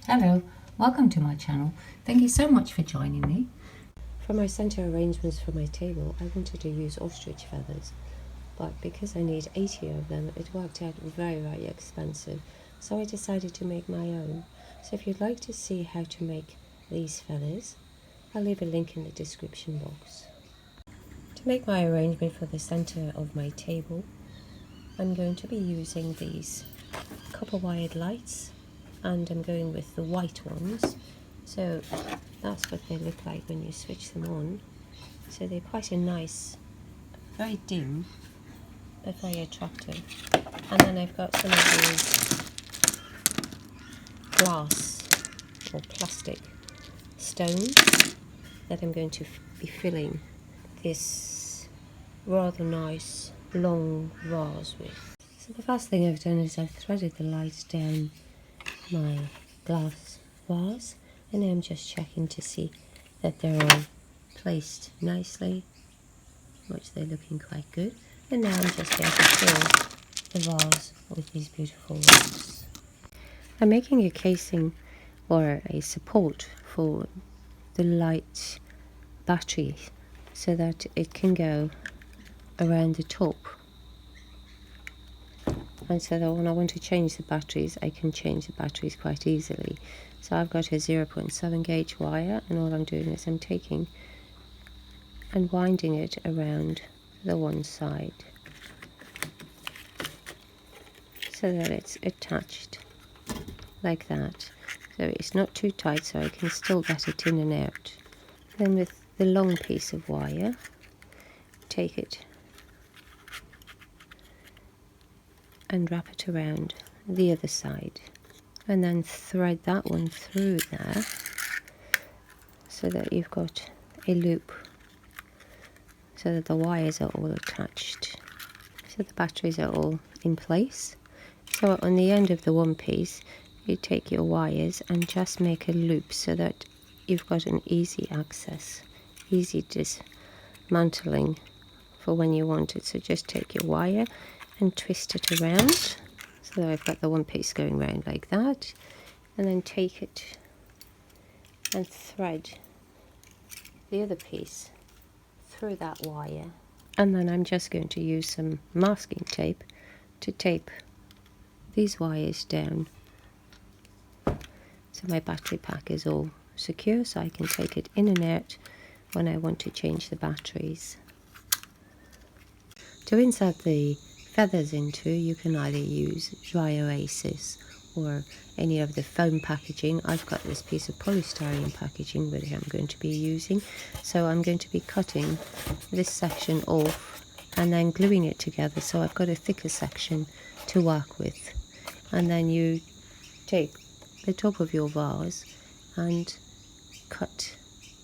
Hello, welcome to my channel. Thank you so much for joining me. For my center arrangements for my table, I wanted to use ostrich feathers, but because I need 80 of them, it worked out very expensive, so I decided to make my own. So if you'd like to see how to make these feathers, I'll leave a link in the description box. To make my arrangement for the center of my table, I'm going to be using these copper wired lights, and I'm going with the white ones. So that's what they look like when you switch them on. So they're quite a nice, very dim, but very attractive. And then I've got some of these glass or plastic stones that I'm going to be filling this rather nice long vase with. So the first thing I've done is I've threaded the lights down my glass vase, and I'm just checking to see that they're all placed nicely, which they're looking quite good. And now I'm just going to fill the vase with these beautiful rocks. I'm making a casing or a support for the light battery so that it can go around the top, and so that when I want to change the batteries, I can change the batteries quite easily. So I've got a 0.7 gauge wire, and all I'm doing is I'm taking and winding it around the one side so that it's attached like that. So it's not too tight, so I can still get it in and out. Then with the long piece of wire, take it and wrap it around the other side, and then thread that one through there so that you've got a loop so that the wires are all attached, so the batteries are all in place. So on the end of the one piece, you take your wires and just make a loop so that you've got an easy access, easy dismantling for when you want it. So just take your wire and twist it around so that I've got the one piece going round like that, and then take it and thread the other piece through that wire, and then I'm just going to use some masking tape to tape these wires down so my battery pack is all secure, so I can take it in and out when I want to change the batteries. To insert the feathers into, you can either use dry oasis or any of the foam packaging. I've got this piece of polystyrene packaging which I'm going to be using, so I'm going to be cutting this section off and then gluing it together so I've got a thicker section to work with. And then you take the top of your vase and cut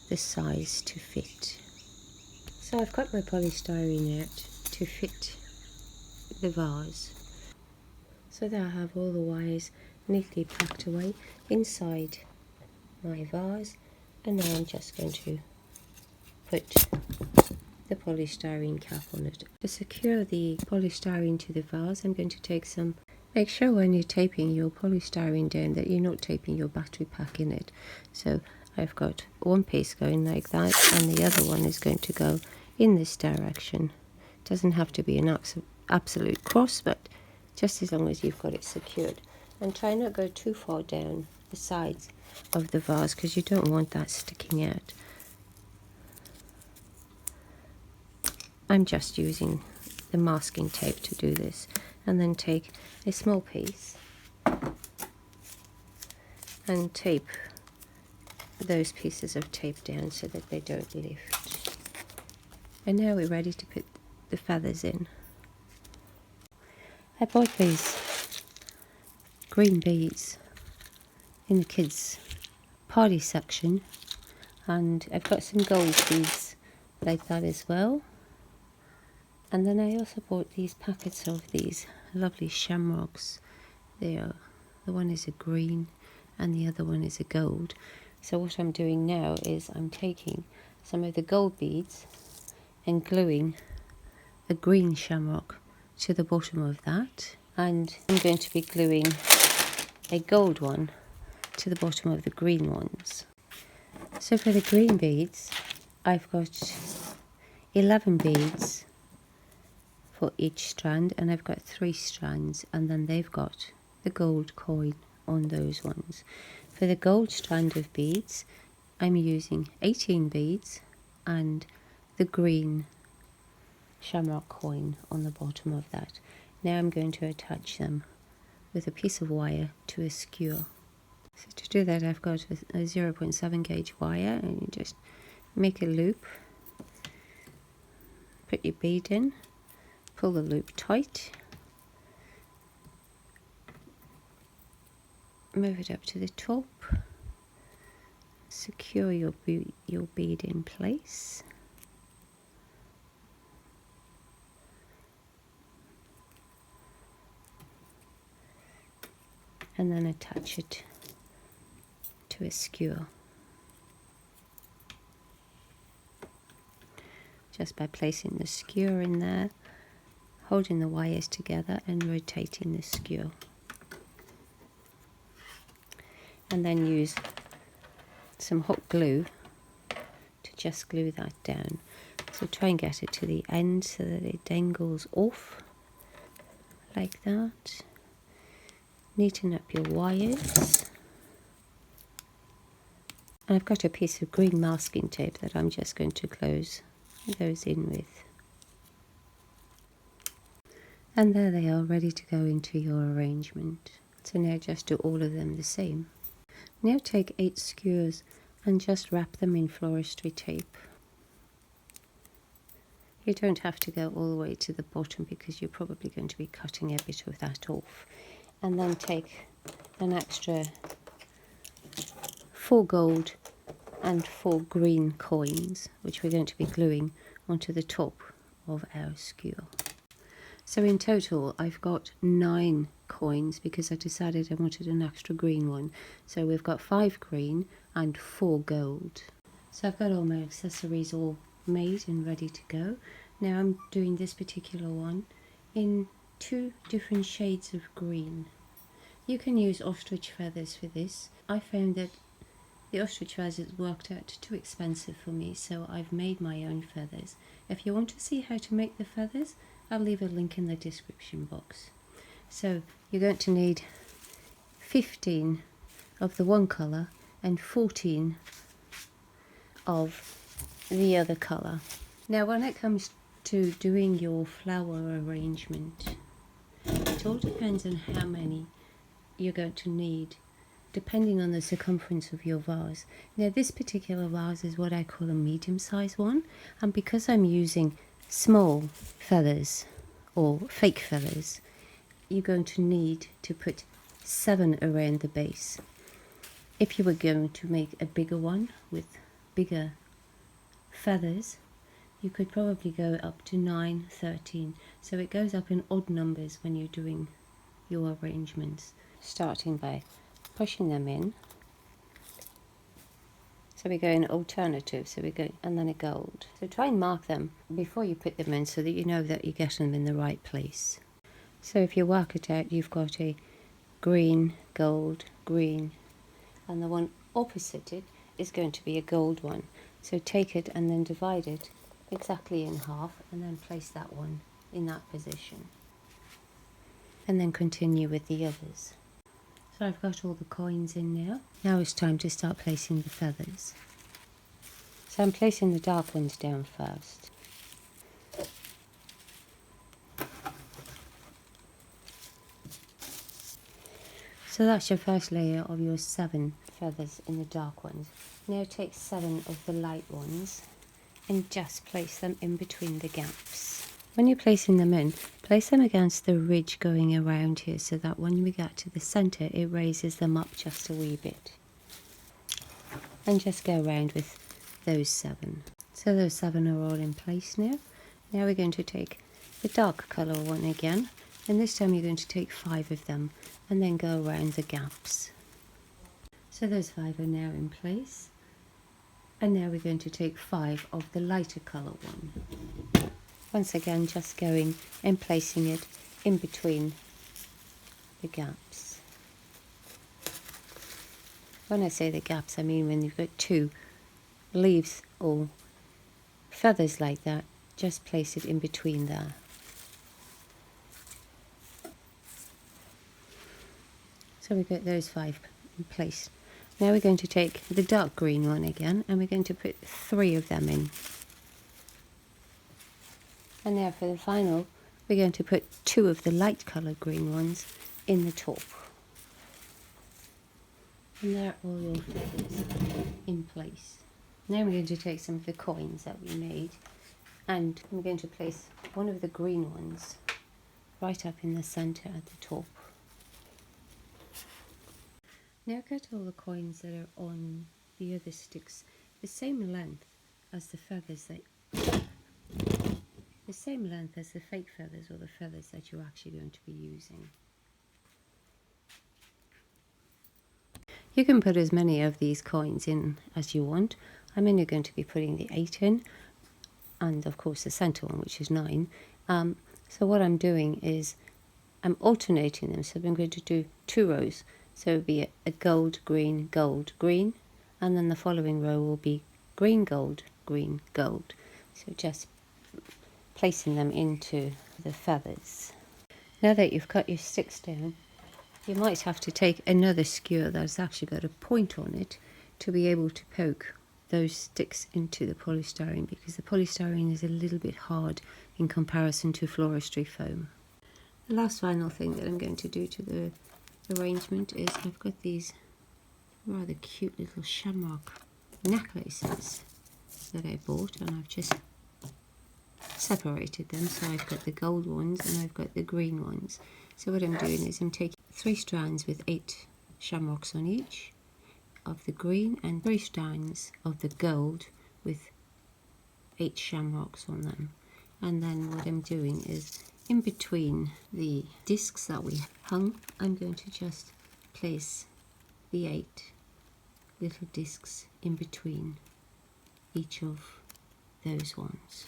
the size to fit. So I've cut my polystyrene out to fit the vase, so that I have all the wires neatly packed away inside my vase. And now I'm just going to put the polystyrene cap on it. To secure the polystyrene to the vase, I'm going to take some. Make sure when you're taping your polystyrene down that you're not taping your battery pack in it. So I've got one piece going like that, and the other one is going to go in this direction. It doesn't have to be an absolute cross, but just as long as you've got it secured. And try not to go too far down the sides of the vase because you don't want that sticking out. I'm just using the masking tape to do this, and then take a small piece and tape those pieces of tape down so that they don't lift. And now we're ready to put the feathers in. I bought these green beads in the kids' party section, and I've got some gold beads like that as well. And then I also bought these packets of these lovely shamrocks. The one is a green and the other one is a gold. So what I'm doing now is I'm taking some of the gold beads and gluing a green shamrock to the bottom of that, and I'm going to be gluing a gold one to the bottom of the green ones. So for the green beads, I've got 11 beads for each strand, and I've got 3 strands, and then they've got the gold coin on those ones. For the gold strand of beads, I'm using 18 beads and the green shamrock coin on the bottom of that. Now I'm going to attach them with a piece of wire to a skewer. So to do that, I've got a 0.7 gauge wire, and you just make a loop, put your bead in, pull the loop tight, move it up to the top, secure your bead in place, and then attach it to a skewer. Just by placing the skewer in there, holding the wires together and rotating the skewer. And then use some hot glue to just glue that down. So try and get it to the end so that it dangles off like that. Neaten up your wires. And I've got a piece of green masking tape that I'm just going to close those in with. And there they are, ready to go into your arrangement. So now just do all of them the same. Now take 8 skewers and just wrap them in floristry tape. You don't have to go all the way to the bottom because you're probably going to be cutting a bit of that off. And then take an extra 4 gold and 4 green coins, which we're going to be gluing onto the top of our skewer. So in total I've got 9 coins because I decided I wanted an extra green one. So we've got 5 green and 4 gold. So I've got all my accessories all made and ready to go. Now I'm doing this particular one in 2 different shades of green. You can use ostrich feathers for this. I found that the ostrich feathers worked out too expensive for me, so I've made my own feathers. If you want to see how to make the feathers, I'll leave a link in the description box. So you're going to need 15 of the one colour and 14 of the other colour. Now when it comes to doing your flower arrangement, it all depends on how many you're going to need, depending on the circumference of your vase. Now this particular vase is what I call a medium-sized one, and because I'm using small feathers or fake feathers, you're going to need to put 7 around the base. If you were going to make a bigger one with bigger feathers, you could probably go up to 9, 13. So it goes up in odd numbers when you're doing your arrangements, starting by pushing them in. So we go in alternative, so we go, and then a gold. So try and mark them before you put them in so that you know that you get them in the right place. So if you work it out, you've got a green, gold, green, and the one opposite it is going to be a gold one. So take it and then divide it exactly in half, and then place that one in that position. And then continue with the others. So I've got all the coins in now. Now it's time to start placing the feathers. So I'm placing the dark ones down first. So that's your first layer of your 7 feathers in the dark ones. Now take 7 of the light ones and just place them in between the gaps. When you're placing them in, place them against the ridge going around here so that when we get to the centre it raises them up just a wee bit. And just go around with those 7. So those 7 are all in place now. Now we're going to take the dark colour one again, and this time you're going to take 5 of them and then go around the gaps. So those 5 are now in place, and now we're going to take 5 of the lighter colour one. Once again, just going and placing it in between the gaps. When I say the gaps, I mean when you've got two leaves or feathers like that, just place it in between there. So we've got those 5 in place. Now we're going to take the dark green one again, and we're going to put 3 of them in. And now for the final, we're going to put 2 of the light coloured green ones in the top. And there are all your feathers in place. Now we're going to take some of the coins that we made, and we're going to place one of the green ones right up in the centre at the top. Now get all the coins that are on the other sticks the same length as the feathers the same length as the fake feathers or the feathers that you're actually going to be using. You can put as many of these coins in as you want. I'm only going to be putting the 8 in, and of course the centre one, which is 9. So what I'm doing is I'm alternating them. So I'm going to do 2 rows. So it will be a gold, green, and then the following row will be green, gold, gold. So just placing them into the feathers. Now that you've cut your sticks down, you might have to take another skewer that's actually got a point on it to be able to poke those sticks into the polystyrene, because the polystyrene is a little bit hard in comparison to floristry foam. The last final thing that I'm going to do to the arrangement is I've got these rather cute little shamrock necklaces that I bought, and I've just separated them. So I've got the gold ones and I've got the green ones. So what I'm doing is I'm taking 3 strands with 8 shamrocks on each of the green, and 3 strands of the gold with 8 shamrocks on them. And then what I'm doing is in between the discs that we hung, I'm going to just place the 8 little discs in between each of those ones.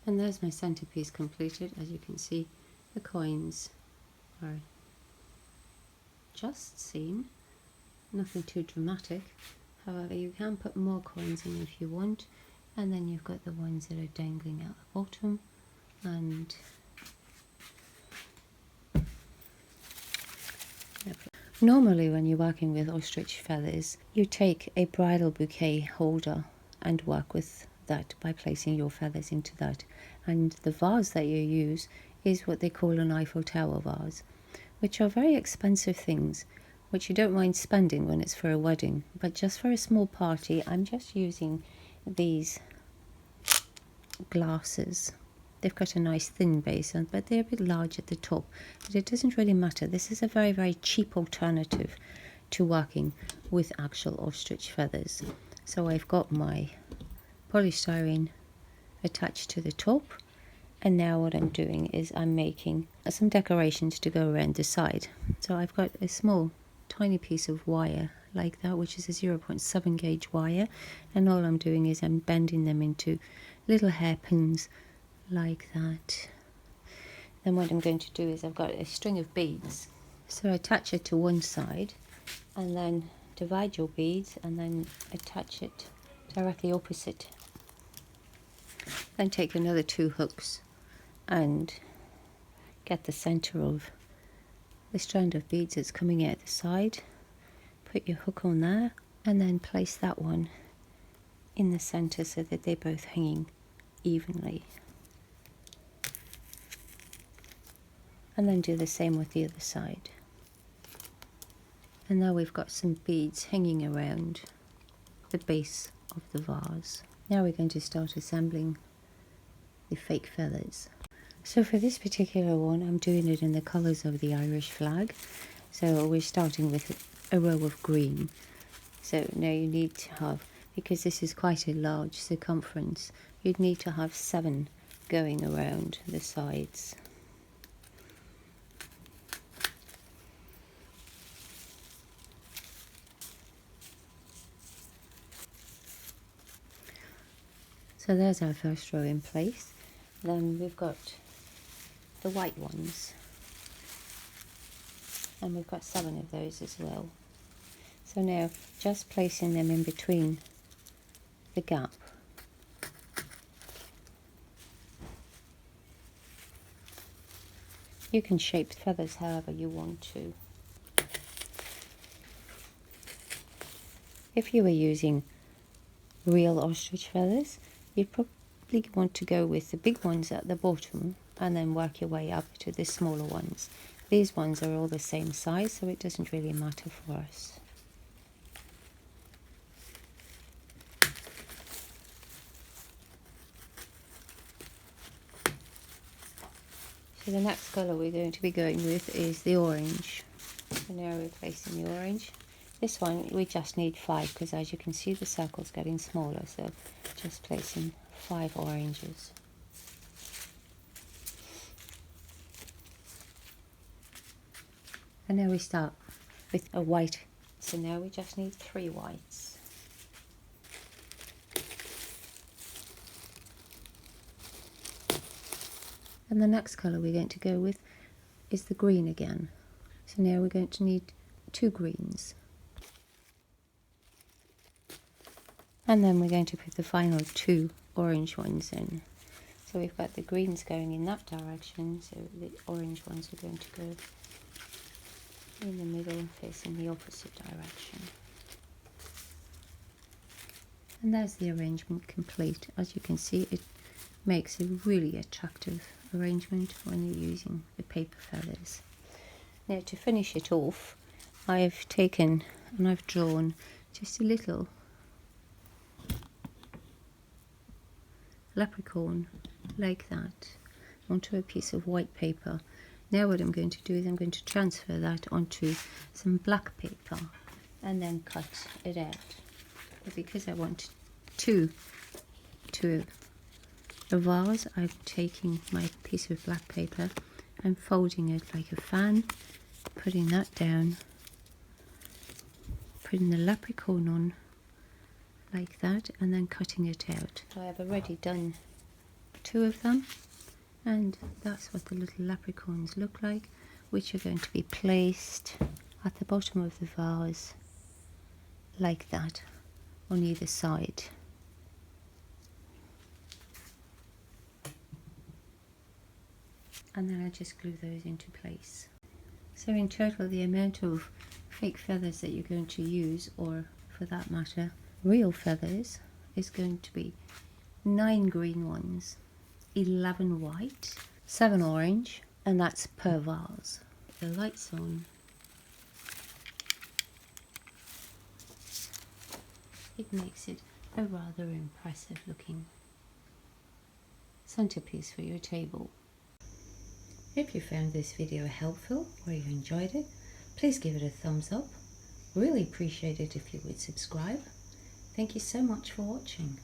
And there's my centerpiece completed. As you can see, the coins are just seen, nothing too dramatic. However, you can put more coins in if you want, and then you've got the ones that are dangling at the bottom. And normally when you're working with ostrich feathers, you take a bridal bouquet holder and work with that by placing your feathers into that. And the vase that you use is what they call an Eiffel Tower vase, which are very expensive things, which you don't mind spending when it's for a wedding. But just for a small party, I'm just using these glasses. They've got a nice thin base, but they're a bit large at the top. But it doesn't really matter. This is a very, very cheap alternative to working with actual ostrich feathers. So I've got my polystyrene attached to the top, and now what I'm doing is I'm making some decorations to go around the side. So I've got a small tiny piece of wire like that, which is a 0.7 gauge wire, and all I'm doing is I'm bending them into little hairpins like that. Then what I'm going to do is I've got a string of beads, so attach it to one side and then divide your beads and then attach it directly opposite. Then take another 2 hooks and get the center of the strand of beads that's coming out the side, put your hook on there, and then place that one in the center so that they're both hanging evenly. And then do the same with the other side. And now we've got some beads hanging around the base of the vase. Now we're going to start assembling the fake feathers. So for this particular one, I'm doing it in the colours of the Irish flag. So we're starting with a row of green. So now you need to have, because this is quite a large circumference, you'd need to have 7 going around the sides. So there's our first row in place. Then we've got the white ones. and we've got 7 of those as well. So now just placing them in between the gap. You can shape feathers however you want to. If you were using real ostrich feathers, you'd probably want to go with the big ones at the bottom and then work your way up to the smaller ones. These ones are all the same size, so it doesn't really matter for us. So the next colour we're going to be going with is the orange. So now we're placing the orange. This one we just need 5 because as you can see the circle's getting smaller, so just placing 5 oranges. And now we start with a white, so now we just need 3 whites. And the next colour we're going to go with is the green again. So now we're going to need 2 greens. And then we're going to put the final 2 orange ones in. So we've got the greens going in that direction, so the orange ones are going to go in the middle facing the opposite direction. And there's the arrangement complete. As you can see, it makes a really attractive arrangement when you're using the paper feathers. Now to finish it off, I've taken and I've drawn just a little leprechaun like that onto a piece of white paper. Now what I'm going to do is I'm going to transfer that onto some black paper and then cut it out. But because I want to a vase, I'm taking my piece of black paper and folding it like a fan, putting that down, putting the leprechaun on like that, and then cutting it out. So I have already done 2 of them, and that's what the little leprechauns look like, which are going to be placed at the bottom of the vase like that on either side. And then I just glue those into place. So in total the amount of fake feathers that you're going to use, or for that matter real feathers, is going to be 9 green ones, 11 white, 7 orange, and that's per vase. The lights on. It makes it a rather impressive looking centerpiece for your table. If you found this video helpful or you enjoyed it, please give it a thumbs up. Really appreciate it if you would subscribe. Thank you so much for watching.